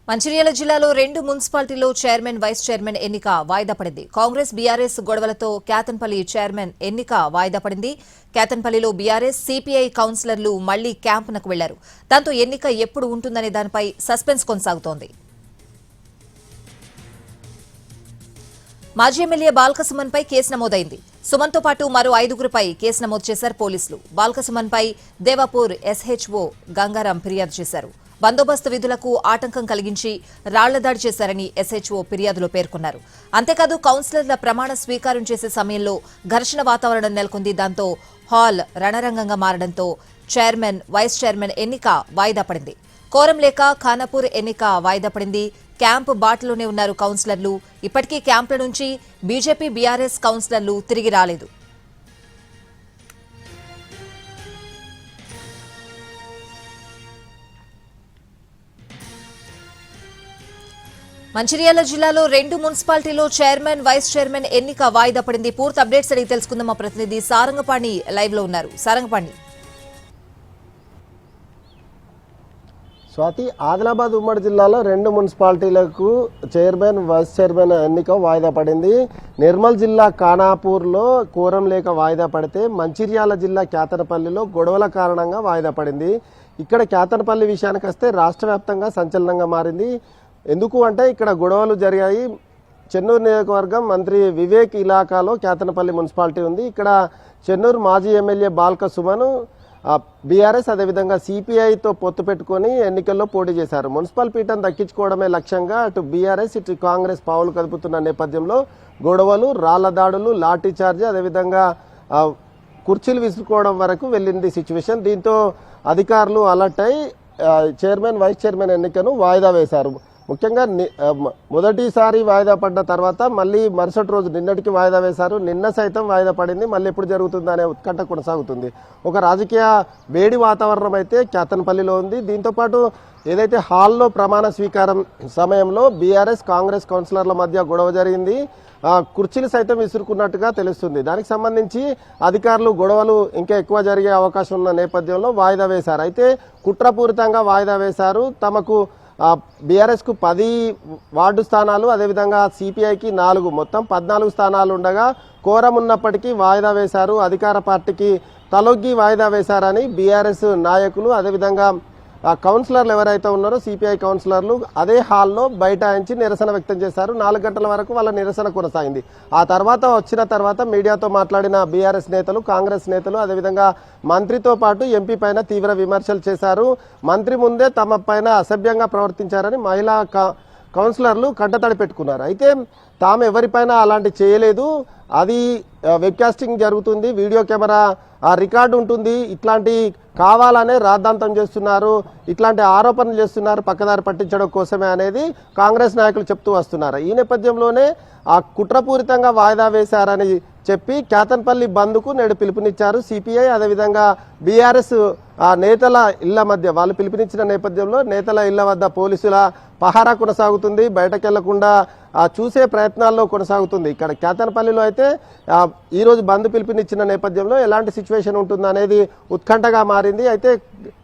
మంచిర్యాల జిల్లాలో 2 మున్సిపాలిటీల్లో chairman vice chairman ఎన్నిక వాయిదా పడింది. కాంగ్రెస్ బీఆర్ఎస్ గొడవలతో కేతన్పల్లి చైర్మన్ ఎన్నిక వాయిదా పడింది. కేతన్పల్లిలో బీఆర్ఎస్ సిపిఐ కౌన్సిలర్లు మళ్లీ క్యాంపునకు వెళ్లారు. దాంతో ఎన్నిక ఎప్పుడు ఉంటుందనే దానిపై సస్పెన్స్ కొనసాగుతోంది. మాజీ ఎమ్మెల్యే బాల్కసుమన్పై కేసు నమోదైంది. సుమన్తో పాటు మరో 5గురిపై కేసు నమోదు చేశారు పోలీసులు. బాల్కసుమన్పై దేవాపూర్ ఎస్హెచ్ఓ గంగారాం ఫిర్యాదు చేశారు. బందోబస్తు విధులకు ఆటంకం కలిగించి రాళ్లదాడి చేశారని ఎస్హెచ్ఓ ఫిర్యాదులో పేర్కొన్నారు. అంతేకాదు కౌన్సిలర్ల ప్రమాణ స్వీకారం చేసే సమయంలో ఘర్షణ వాతావరణం నెలకొంది. దాంతో హాల్ రణరంగంగా మారడంతో చైర్మన్ వైస్ చైర్మన్ ఎన్నిక వాయిదా పడింది. కోరం లేక ఖానాపూర్ ఎన్నిక వాయిదా పడింది. క్యాంపు బాటలోనే ఉన్నారు కౌన్సిలర్లు. ఇప్పటికీ క్యాంపుల నుంచి బీజేపీ బీఆర్ఎస్ కౌన్సిలర్లు తిరిగి రాలేదు. మంచిర్యాల జిల్లాలో 2 మున్సిపాలిటీలో చైర్మన్ వైస్ చైర్మన్ ఎన్నిక వాయిదా పడింది. పూర్తి అప్డేట్స్ అడిగి తెలుసుకుందాం. మా ప్రతినిధి సారంగపాణి లైవ్ లో ఉన్నారు. సారంగపాణి, స్వాతి, ఆదిలాబాద్ ఉమ్మడి జిల్లాలో 2 మున్సిపాలిటీలకు చైర్మన్ వైస్ చైర్మన్ ఎన్నిక వాయిదా పడింది. నిర్మల్ జిల్లా ఖానాపూర్లో కోరం లేక వాయిదా పడితే మంచిర్యాల జిల్లా కేతనపల్లిలో గొడవల కారణంగా వాయిదా పడింది. ఇక్కడ కేతనపల్లి విషయానికి వస్తే రాష్ట్ర వ్యాప్తంగా సంచలనంగా మారింది. ఎందుకు అంటే ఇక్కడ గొడవలు జరిగాయి. చెన్నూరు నియోజకవర్గం మంత్రి వివేక్ ఇలాకాలో కేతనపల్లి మున్సిపాలిటీ ఉంది. ఇక్కడ చెన్నూరు మాజీ ఎమ్మెల్యే బాల్క సుమన్ బీఆర్ఎస్ అదేవిధంగా సిపిఐతో పొత్తు పెట్టుకుని ఎన్నికల్లో పోటీ చేశారు. మున్సిపల్ పీఠం దక్కించుకోవడమే లక్ష్యంగా అటు బీఆర్ఎస్ ఇటు కాంగ్రెస్ పావులు కదుపుతున్న నేపథ్యంలో గొడవలు, రాళ్ల దాడులు, లాఠీ చార్జ్ అదేవిధంగా కుర్చీలు విసుకోవడం వరకు వెళ్ళింది సిచ్యువేషన్. దీంతో అధికారులు అలర్ట్ అయి చైర్మన్ వైస్ చైర్మన్ ఎన్నికను వాయిదా వేశారు. ముఖ్యంగా మొదటిసారి వాయిదా పడ్డ తర్వాత మళ్ళీ మరుసటి రోజు నిన్నటికి వాయిదా వేశారు. నిన్న సైతం వాయిదా పడింది. మళ్ళీ ఎప్పుడు జరుగుతుందా అనే ఉత్కంఠ కొనసాగుతుంది. ఒక రాజకీయ వేడి వాతావరణం అయితే కేతన్పల్లిలో ఉంది. దీంతోపాటు ఏదైతే హాల్లో ప్రమాణ స్వీకారం సమయంలో బీఆర్ఎస్ కాంగ్రెస్ కౌన్సిలర్ల మధ్య గొడవ జరిగింది. కుర్చీలు సైతం విసురుకున్నట్టుగా తెలుస్తుంది. దానికి సంబంధించి అధికారులు గొడవలు ఇంకా ఎక్కువ జరిగే అవకాశం ఉన్న నేపథ్యంలో వాయిదా వేశారు. అయితే కుట్రపూరితంగా వాయిదా వేశారు. తమకు బీఆర్ఎస్కు 10 వార్డు స్థానాలు అదేవిధంగా సిపిఐకి 4 మొత్తం 14 స్థానాలు ఉండగా కోరం ఉన్నప్పటికీ వాయిదా వేశారు. అధికార పార్టీకి తలొగ్గి వాయిదా వేశారని బీఆర్ఎస్ నాయకులు అదేవిధంగా కౌన్సిలర్లు ఎవరైతే ఉన్నారో సిపిఐ కౌన్సిలర్లు అదే హాల్లో బైఠాయించి నిరసన వ్యక్తం చేశారు. 4 గంటల వరకు వాళ్ళ నిరసన కొనసాగింది. ఆ తర్వాత వచ్చిన తర్వాత మీడియాతో మాట్లాడిన బీఆర్ఎస్ నేతలు, కాంగ్రెస్ నేతలు అదేవిధంగా మంత్రితో పాటు ఎంపీ పైన తీవ్ర విమర్శలు చేశారు. మంత్రి ముందే తమ పైన అసభ్యంగా ప్రవర్తించారని మహిళా కౌన్సిలర్లు కంటతడి పెట్టుకున్నారు. అయితే తాము ఎవరిపైన అలాంటి చేయలేదు, అది వెబ్కాస్టింగ్ జరుగుతుంది, వీడియో కెమెరా రికార్డు ఉంటుంది, ఇట్లాంటి కావాలనే రాద్ధాంతం చేస్తున్నారు, ఇట్లాంటి ఆరోపణలు చేస్తున్నారు పక్కదారి పట్టించడం కోసమే అనేది కాంగ్రెస్ నాయకులు చెప్తూ వస్తున్నారు. ఈ నేపథ్యంలోనే కుట్రపూరితంగా వాయిదా వేశారని చెప్పి కేతన్పల్లి బంద్కు నేడు పిలుపునిచ్చారు సిపిఐ అదేవిధంగా బీఆర్ఎస్ నేతల ఇళ్ల మధ్య. వాళ్ళు పిలుపునిచ్చిన నేపథ్యంలో నేతల ఇళ్ల వద్ద పోలీసుల పహారా కొనసాగుతుంది. బయటకెళ్లకుండా చూసే ప్రయత్నాల్లో కొనసాగుతుంది. ఇక్కడ కేతన్పల్లిలో అయితే ఈరోజు బంద్ పిలుపునిచ్చిన నేపథ్యంలో ఎలాంటి సిచ్యువేషన్ ఉంటుందనేది ఉత్కంఠగా మారింది. అయితే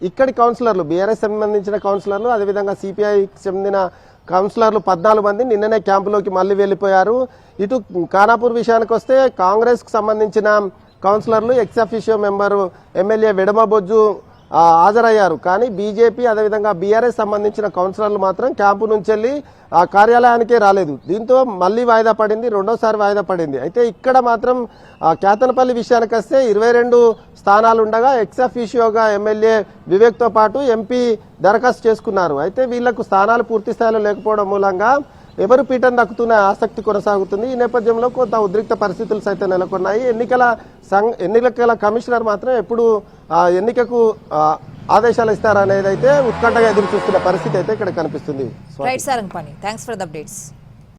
ఇక్కడి కౌన్సిలర్లు బీఆర్ఎస్ సంబంధించిన కౌన్సిలర్లు అదేవిధంగా సిపిఐకి చెందిన కౌన్సిలర్లు 14 మంది నిన్ననే క్యాంపులోకి మళ్ళీ వెళ్ళిపోయారు. ఇటు ఖానాపూర్ విషయానికి వస్తే కాంగ్రెస్కు సంబంధించిన కౌన్సిలర్లు ఎక్స్ అఫీషియో మెంబరు ఎమ్మెల్యే వెడమబొజ్జు హాజరయ్యారు. కానీ బీజేపీ అదేవిధంగా బీఆర్ఎస్ సంబంధించిన కౌన్సిలర్లు మాత్రం క్యాంపు నుంచి వెళ్ళి కార్యాలయానికే రాలేదు. దీంతో మళ్ళీ వాయిదా పడింది, రెండోసారి వాయిదా పడింది. అయితే ఇక్కడ మాత్రం కేతనపల్లి విషయానికి వస్తే 22 స్థానాలు ఉండగా ఎక్స్ అఫీషియోగా ఎమ్మెల్యే వివేక్తో పాటు ఎంపీ దరఖాస్తు చేసుకున్నారు. అయితే వీళ్లకు స్థానాలు పూర్తి స్థాయిలో లేకపోవడం మూలంగా ఎవరు పీఠం దక్కుతున్న ఆసక్తి కొనసాగుతుంది. ఈ నేపథ్యంలో కొంత ఉద్రిక్త పరిస్థితులు సైతం నెలకొన్నాయి. ఎన్నికల కమిషనర్ మాత్రం ఎప్పుడు ఎన్నికకు ఆదేశాలు ఇస్తారనేది అయితే ఉత్కంఠగా ఎదురు చూస్తున్న పరిస్థితి అయితే ఇక్కడ కనిపిస్తుంది. Right Sarangapani, thanks for the updates.